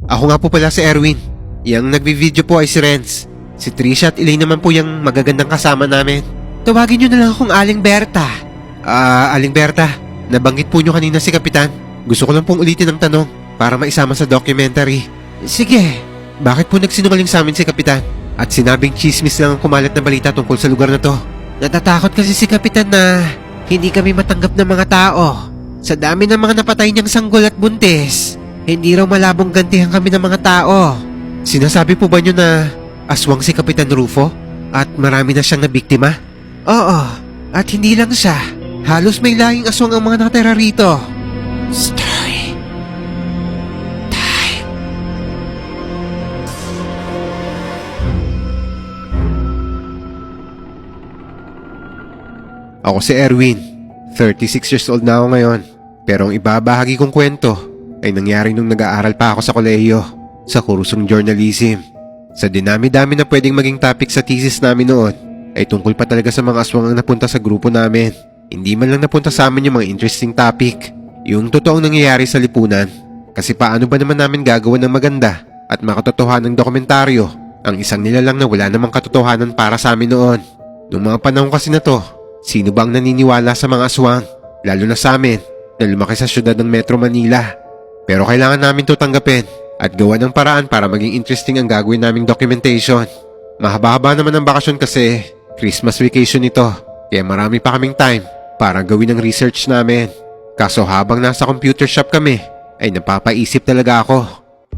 Ako nga po pala si Erwin. Yang nagbi-video po ay si Renz. Si Trisha at Elaine naman po yung magagandang kasama namin. Tawagin nyo na lang akong Aling Berta. Aling Berta, nabanggit po nyo kanina si Kapitan. Gusto ko lang pong ulitin ang tanong para maisama sa documentary. Sige, bakit po nagsinungaling sa amin si Kapitan? At sinabing chismis lang ang kumalat na balita tungkol sa lugar na to. Natatakot kasi si Kapitan na hindi kami matanggap ng mga tao. Sa dami ng mga napatay niyang sanggol at buntis, hindi raw malabong gantihan kami ng mga tao. Sinasabi po ba niyo na aswang si Kapitan Rufo? At marami na siyang nabiktima? Oo, at hindi lang siya. Halos may lahing aswang ang mga nakatira rito. Story time. Ako si Erwin. 36 years old na ako ngayon. Pero ang ibabahagi kong kwento ay nangyari nung nag-aaral pa ako sa kolehiyo, sa kursong journalism. Sa dinami-dami na pwedeng maging topic sa thesis namin noon, ay tungkol pa talaga sa mga aswang ang napunta sa grupo namin. Hindi man lang napunta sa amin yung mga interesting topic, yung totoong nangyayari sa lipunan. Kasi paano ba naman namin gagawa ng maganda at makatotohanan ng dokumentaryo ang isang nilalang na wala namang katotohanan para sa amin noon. Noong mga panahon kasi na to, sino bang naniniwala sa mga aswang? Lalo na sa amin na lumaki sa syudad ng Metro Manila. Pero kailangan namin to tanggapin at gawa ng paraan para maging interesting ang gagawin naming documentation. Mahaba-haba naman ang bakasyon kasi Christmas vacation ito, kaya marami pa kaming time para gawin ang research namin. Kaso habang nasa computer shop kami, ay napapaisip talaga ako.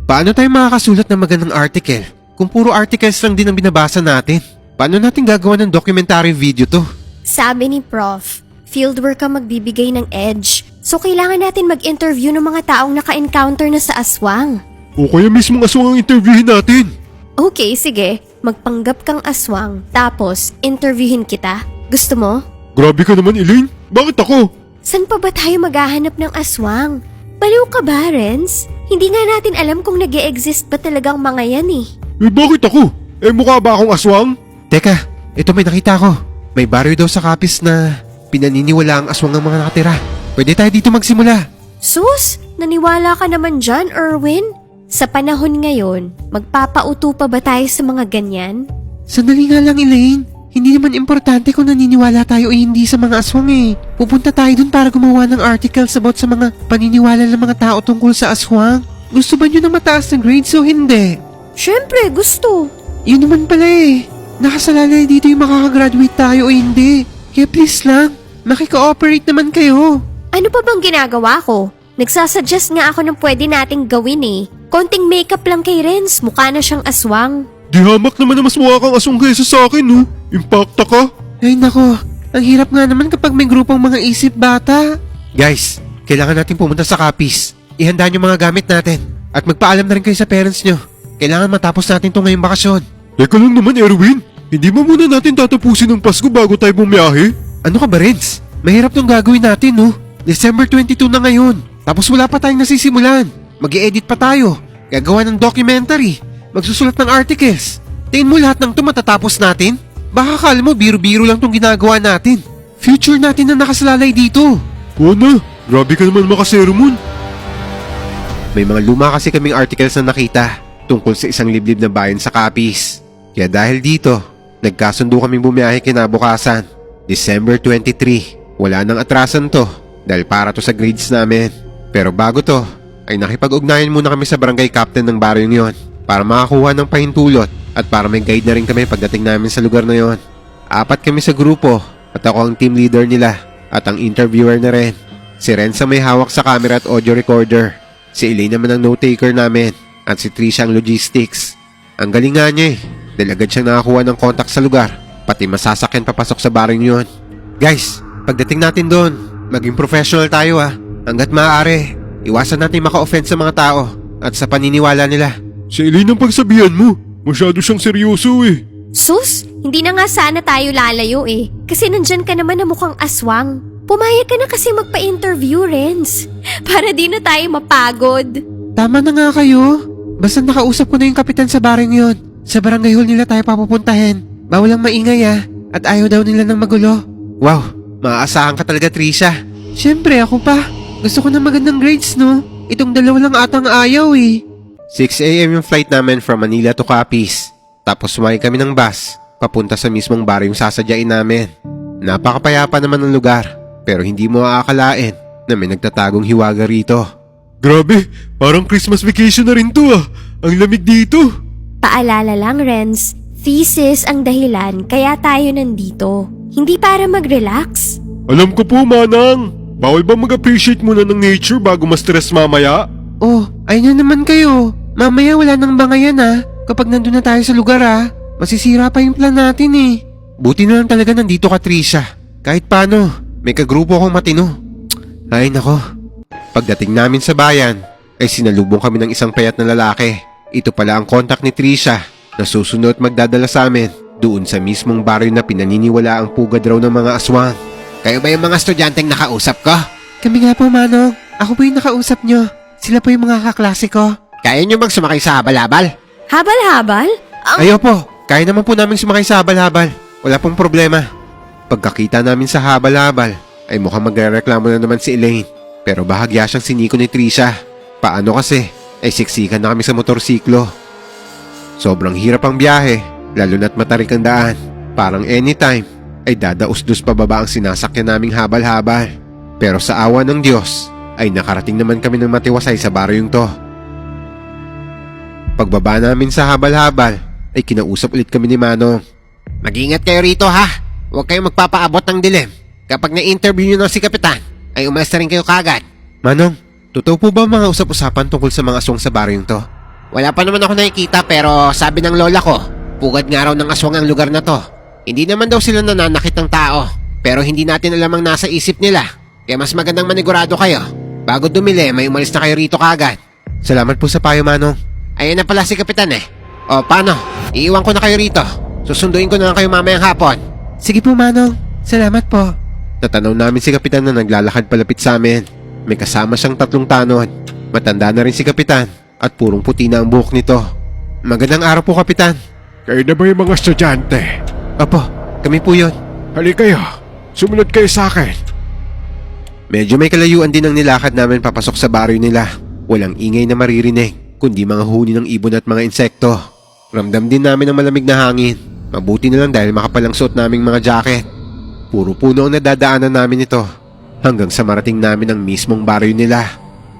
Paano tayo makakasulat ng magandang article kung puro articles lang din ang binabasa natin? Paano natin gagawa ng documentary video to? Sabi ni Prof, fieldwork ang magbibigay ng edge. So kailangan natin mag-interview ng mga taong naka-encounter na sa aswang. O kaya mismong aswang ang interviewin natin. Okay, sige. Magpanggap kang aswang, tapos interviewin kita. Gusto mo? Grabe ka naman, Elaine. Bakit ako? San pa ba tayo maghahanap ng aswang? Baliw ka ba, Renz? Hindi nga natin alam kung nag-e-exist ba talagang mga yan eh. Eh bakit ako? Eh mukha ba akong aswang? Teka, ito may nakita ko. May baryo daw sa Capiz na pinaniniwala ang aswang ng mga nakatira. Pwede tayo dito magsimula. Sus, naniwala ka naman dyan, Erwin? Sa panahon ngayon, magpapauto pa ba tayo sa mga ganyan? Sandali nga lang, Elaine. Hindi naman importante kung naniniwala tayo o hindi sa mga aswang eh. Pupunta tayo dun para gumawa ng articles about sa mga paniniwala ng mga tao tungkol sa aswang. Gusto ba nyo ng mataas na grades o hindi? Siyempre, gusto. Yun naman pala eh. Nakasalalay dito yung makakagraduate tayo o hindi. Kaya please lang, makikooperate naman kayo. Ano pa bang ginagawa ko? Nagsasuggest nga ako ng pwede nating gawin eh. Konting makeup lang kay Renz, mukha na siyang aswang. Di hamak naman na mas mukha kang aswang kaysa sa akin, no? Impacta ka. Ay nako, ang hirap nga naman kapag may grupong mga isip bata. Guys, kailangan natin pumunta sa Capiz. Ihanda nyo mga gamit natin. At magpaalam na rin kayo sa parents nyo. Kailangan matapos natin to ngayong bakasyon. Teka lang naman, Erwin. Hindi ba muna natin tatapusin ng Pasko bago tayo bumiyahe? Ano ka ba, Renz? Mahirap tong gagawin natin, no? December 22 na ngayon. Tapos wala pa tayong nasisimulan. Mag-i-edit pa tayo. Gagawa ng documentary. Magsusulat ng articles. Tingin mo lahat ng to matatapos natin? Baka akala mo biro-biro lang tong ginagawa natin. Future natin na nakasalalay dito. Wana, grabe ka naman makasermon. May mga luma kasi kaming articles na nakita tungkol sa isang liblib na bayan sa Capiz. Kaya dahil dito, nagkasundo kaming bumiyahe kinabukasan. December 23. Wala nang atrasan to dahil para to sa grades namin. Pero bago to, ay nakipag-ugnayan muna kami sa barangay captain ng baryong yon para makakuha ng pahintulot at para may guide na rin kami pagdating namin sa lugar na yon. 4 kami sa grupo at ako ang team leader nila at ang interviewer na rin. Si Renza may hawak sa camera at audio recorder. Si Elaine naman ang note-taker namin at si Trisha ang logistics. Ang galing nga niya eh, dahil agad siyang nakakuha ng contact sa lugar, pati masasakyan papasok sa baryong yon. Guys, pagdating natin doon, maging professional tayo ah. Hanggat maaari, iwasan natin maka-offend sa mga tao at sa paniniwala nila. Si Elaine ang pagsabihan mo. Masyado siyang seryoso eh. Sus, hindi na nga sana tayo lalayo eh. Kasi nandyan ka naman na mukhang aswang. Pumayag ka na kasi magpa-interview, Renz. Para di na tayo mapagod. Tama na nga kayo. Basta nakausap ko na yung kapitan sa baryong yon. Sa barangay hall nila tayo papupuntahin. Bawal ang maingay ah. At ayaw daw nila ng magulo. Wow, maaasahan ka talaga, Trisha. Siyempre, ako pa. Gusto ko ng magandang grades, no? Itong dalawa lang atang ayaw eh. 6 a.m. yung flight namin from Manila to Capiz. Tapos sumakay kami ng bus, papunta sa mismong bar yung sasadyain namin. Napakapayapa naman ng lugar, pero hindi mo aakalain na may nagtatagong hiwaga rito. Grabe, parang Christmas vacation na rin to ah. Ang lamig dito. Paalala lang, Renz. Thesis ang dahilan kaya tayo nandito. Hindi para mag-relax. Alam ko po, Manang. Bawal ba mag-appreciate muna ng nature bago ma-stress mamaya? Oh, ayun na naman kayo. Mamaya wala nang bangayan ah. Kapag nandun na tayo sa lugar ah, masisira pa yung plan natin eh. Buti na lang talaga nandito ka, Trisha. Kahit paano, may kagrupo akong matino. Ay nako. Pagdating namin sa bayan, ay sinalubong kami ng isang payat na lalaki. Ito pala ang kontak ni Trisha na susunod magdadala sa amin doon sa mismong baryo na pinaniniwala ang pugad raw ng mga aswang. Kayo ba yung mga estudyanteng nakausap ko? Kami nga po, Manong. Ako po yung nakausap nyo. Sila po yung mga kaklase ko. Kaya nyo magsumakay sa habal-habal? Habal-habal? Ayaw po. Kaya naman po namin sumakay sa habal-habal. Wala pong problema. Pagkakita namin sa habal-habal, ay mukhang magrereklamo na naman si Elaine. Pero bahagya siyang siniko ni Trisha. Paano kasi? Ay siksikan na kami sa motorsiklo. Sobrang hirap ang biyahe, lalo na't matarik ang daan. Parang anytime, ay dadaus-dus pababa ang sinasakyan naming habal-habal. Pero sa awa ng Diyos, ay nakarating naman kami ng matiwasay sa baryong to. Pagbaba namin sa habal-habal, ay kinausap ulit kami ni Manong. Mag-ingat kayo rito ha. Huwag kayong magpapaabot ng dilim. Kapag na-interview nyo na si Kapitan, ay umalis na rin kayo kagad. Manong, totoo po ba mga usap-usapan tungkol sa mga aswang sa baryong to? Wala pa naman ako nakikita pero sabi ng lola ko, pugad nga raw ng aswang ang lugar na to. Hindi naman daw sila nananakit ng tao, pero hindi natin alam ang nasa isip nila. Kaya mas magandang manigurado kayo. Bago dumili, may umalis na kayo rito kagad. Salamat po sa payo, Manong. Ayan na pala si Kapitan eh. O paano? Iiwan ko na kayo rito. Susunduin ko na lang kayo mamayang hapon. Sige po, Manong. Salamat po. Natanaw namin si Kapitan na naglalakad palapit sa amin. May kasama siyang 3 tanod. Matanda na rin si Kapitan at purong puti na ang buhok nito. Magandang araw po, Kapitan. Kayo na ba yung mga estudyante? Opo, kami po yun. Halika kayo. Sumunod kayo sa akin. Medyo may kalayuan din ang nilakad namin papasok sa baryo nila. Walang ingay na maririnig, kundi mga huni ng ibon at mga insekto. Ramdam din namin ang malamig na hangin. Mabuti na lang dahil makapalang suot naming mga jacket. Puro puno ang nadadaanan namin ito hanggang sa marating namin ang mismong baryo nila.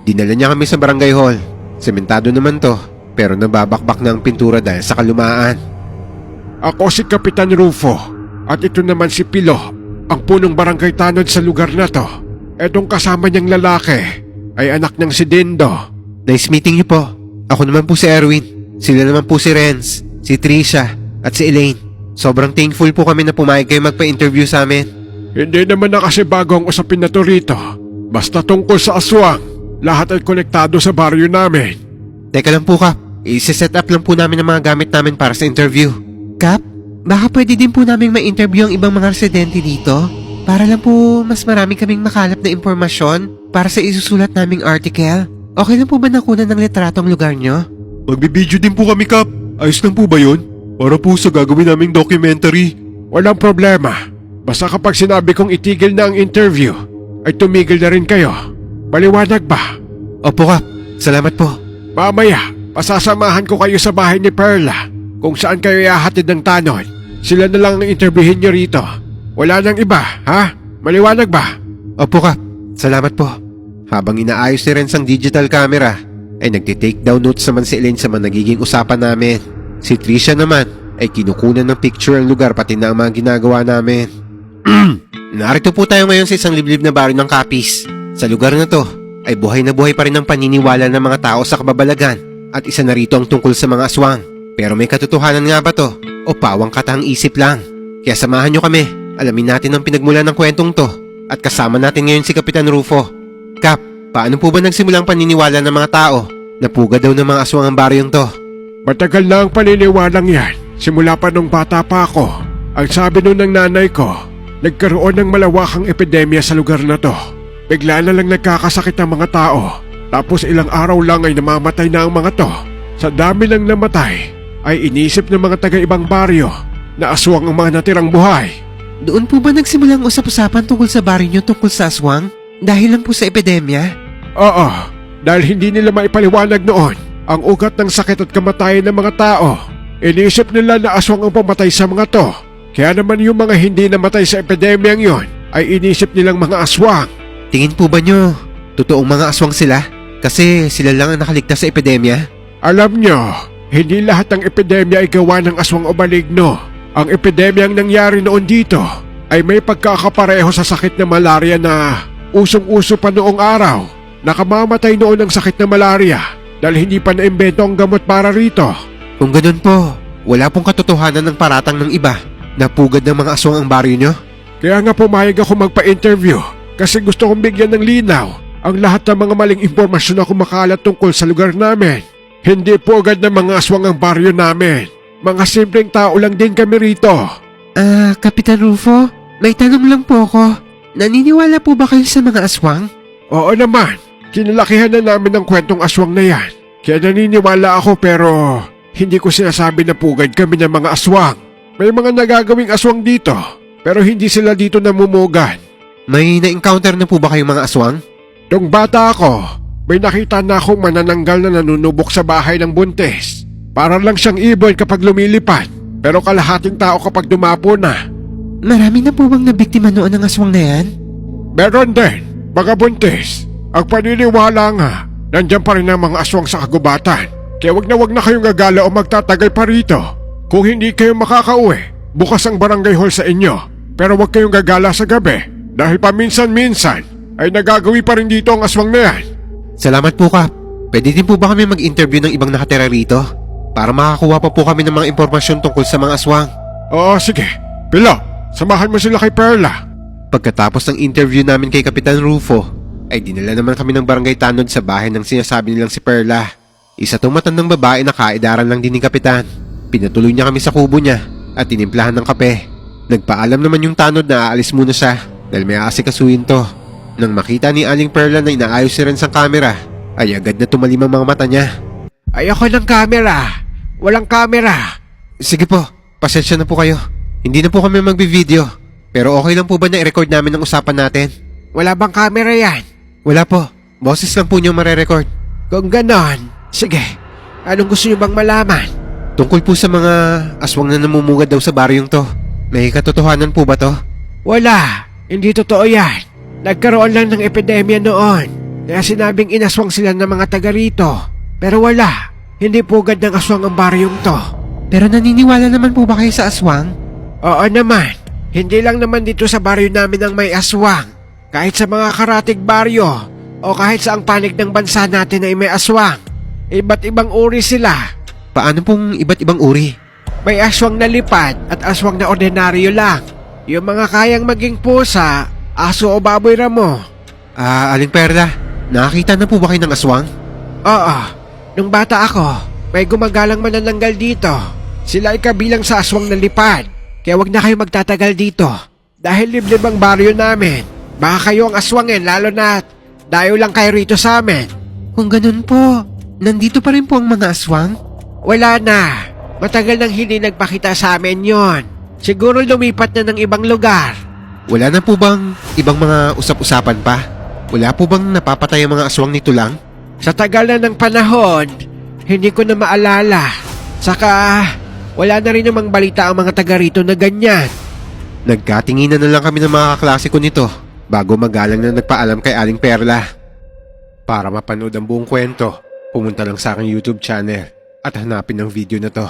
Dinala niya kami sa barangay hall. Sementado naman to, pero nababakbak na ang pintura dahil sa kalumaan. Ako si Kapitan Rufo at ito naman si Pilo, ang punong barangay tanod sa lugar na to. Etong kasama niyang lalaki ay anak niyang si Dindo. Nice meeting niyo po. Ako naman po si Erwin. Sila naman po si Renz, si Trisha at si Elaine. Sobrang thankful po kami na pumayag kayo magpa-interview sa amin. Hindi naman na kasi bago ang usapin na to rito. Basta tungkol sa aswang, lahat ay konektado sa baryo namin. Teka lang po, Kap. I-set up lang po namin ang mga gamit namin para sa interview. Kap, baka pwede din po namin ma-interview ang ibang mga residente dito? Para lang po mas marami kaming makalap na impormasyon para sa isusulat naming article. Okay lang po ba nakunan ng litrato ang lugar nyo? Magbibideo din po kami, Kap. Ayos lang po ba yun? Para po sa gagawin naming documentary. Walang problema. Basta kapag sinabi kong itigil na ang interview, ay tumigil na rin kayo. Maliwanag ba? Opo, Kap. Salamat po. Mamaya, pasasamahan ko kayo sa bahay ni Perla kung saan kayo ihahatid ng tanod. Sila na lang ang interviewin nyo rito. Wala nang iba, ha? Maliwanag ba? Opo, Kap. Salamat po. Habang inaayos ni Renz ang digital camera, ay nagtitake down notes naman si Elaine sa mga nagiging usapan namin. Si Trisha naman ay kinukunan ng picture ang lugar pati na ang mga ginagawa namin. Narito po tayo ngayon sa isang liblib na baryo ng Capiz. Sa lugar na to ay buhay na buhay pa rin ang paniniwala ng mga tao sa kababalagan at isa na rito ang tungkol sa mga aswang. Pero may katotohanan nga ba to o pawang katang isip lang? Kaya samahan nyo kami, alamin natin ang pinagmulan ng kwentong to at kasama natin ngayon si Kapitan Rufo. Kap, paano po ba nagsimula ang paniniwala ng mga tao na puga daw ng mga aswang ang baryong to? Matagal na ang paniniwalang yan. Simula pa nung bata pa ako. Ang sabi nun ng nanay ko, nagkaroon ng malawakang epidemya sa lugar na to. Bigla na lang nagkakasakit ang mga tao. Tapos ilang araw lang ay namamatay na ang mga to. Sa dami lang namatay, ay inisip ng mga taga-ibang baryo na aswang ang mga natirang buhay. Doon po ba nagsimula ang usap-usapan tungkol sa baryo nyo tungkol sa aswang? Dahil lang po sa epidemya? Oo, dahil hindi nila maipaliwanag noon ang ugat ng sakit at kamatayan ng mga tao. Iniisip nila na aswang ang pamatay sa mga to. Kaya naman yung mga hindi namatay sa epidemyang yon ay inisip nilang mga aswang. Tingin po ba nyo, totoong mga aswang sila? Kasi sila lang ang nakaligtas sa epidemya? Alam nyo, hindi lahat ng epidemya ay gawa ng aswang o maligno. Ang epidemyang nangyari noon dito ay may pagkakapareho sa sakit na malaria na usong-uso pa noong araw. Nakamamatay noon ng sakit na malaria dahil hindi pa naimbento ang gamot para rito. Kung ganun po, wala pong katotohanan ng paratang ng iba na pugad ng mga aswang ang baryo nyo? Kaya nga pumayag ako magpa-interview kasi gusto kong bigyan ng linaw ang lahat ng mga maling impormasyon na kumakalat tungkol sa lugar namin. Hindi pugad ng mga aswang ang baryo namin. Mga simpleng tao lang din kami rito. Kapitan Rufo, may tanong lang po ako. Naniniwala po ba kayo sa mga aswang? Oo naman, kinalakihan na namin ang kwentong aswang na yan. Kaya naniniwala ako pero hindi ko sinasabi na pugad kami ng mga aswang. May mga nagagawing aswang dito pero hindi sila dito namumugan. May na-encounter na po ba kayong mga aswang? Nung bata ako, may nakita na akong manananggal na nanunubok sa bahay ng buntis. Para lang siyang ibon kapag lumilipad pero kalahating tao kapag dumapo na. Marami na po bang nabiktima noon ng aswang na yan? Meron din, mga buntis. Ang paniniwala nga, nandyan pa rin ang mga aswang sa kagubatan. Kaya wag na kayong gagala o magtatagal pa rito. Kung hindi kayo makakauwi, bukas ang barangay hall sa inyo. Pero wag kayong gagala sa gabi dahil paminsan-minsan ay nagagawi pa rin dito ang aswang na yan. Salamat po, Kap. Pwede din po ba kami mag-interview ng ibang nakatira rito? Para makakuha pa po kami ng mga impormasyon tungkol sa mga aswang. Oo, sige. Pilo, samahan mo sila kay Perla. Pagkatapos ng interview namin kay Kapitan Rufo, ay dinala naman kami ng barangay tanod sa bahay ng sinasabi nilang si Perla. Isa tong matandang babae na kaidaran lang din ni Kapitan. Pinatuloy niya kami sa kubo niya at tinimplahan ng kape. Nagpaalam naman yung tanod na aalis muna siya dahil may aasikasuhin to. Nang makita ni Aling Perla na inaayos si Renz ang camera, ay agad na tumalim ang mga mata niya. Ayoko ng camera. Walang camera. Sige po, pasensya na po kayo. Hindi na po kami magbi-video. Pero okay lang po ba na i-record namin ang usapan natin? Wala bang camera yan? Wala po, boses lang po niyo mare-record. Kung ganon, sige. Anong gusto niyo bang malaman? Tungkol po sa mga aswang na namumugad daw sa baryong to. May katotohanan po ba to? Wala. Hindi totoo yan. Nagkaroon lang ng epidemya noon. Kaya sinabing inaswang sila ng mga taga rito. Pero wala. Hindi pugad ng aswang ang baryong to. Pero naniniwala naman po ba kayo sa aswang? Oo naman. Hindi lang naman dito sa baryo namin ang may aswang. Kahit sa mga karatig baryo o kahit sa ang panig ng bansa natin ay may aswang. Iba't ibang uri sila. Paano pong iba't ibang uri? May aswang na lipad at aswang na ordinaryo lang. Yung mga kayang maging pusa, aso o baboy ramo. Aling Perla, nakakita na po ba kayo ng aswang? Oo, nung bata ako, may gumagalang manananggal dito. Sila ay kabilang sa aswang na lipad. Kaya wag na kayo magtatagal dito. Dahil liblib ang baryo namin. Baka kayo ang aswangin lalo na dayo lang kayo rito sa amin. Kung ganun po, nandito pa rin po ang mga aswang? Wala na. Matagal nang hindi nagpakita sa amin yon. Siguro lumipat na ng ibang lugar. Wala na po bang ibang mga usap-usapan pa? Wala po bang napapatay ang mga aswang nito lang? Sa tagal na ng panahon, hindi ko na maalala. Saka, wala na rin namang balita ang mga taga rito na ganyan. Nagkatinginan na lang kami ng mga kaklasiko nito bago magalang na nagpaalam kay Aling Perla. Para mapanood ang buong kwento, pumunta lang sa aking YouTube channel at hanapin ang video na to.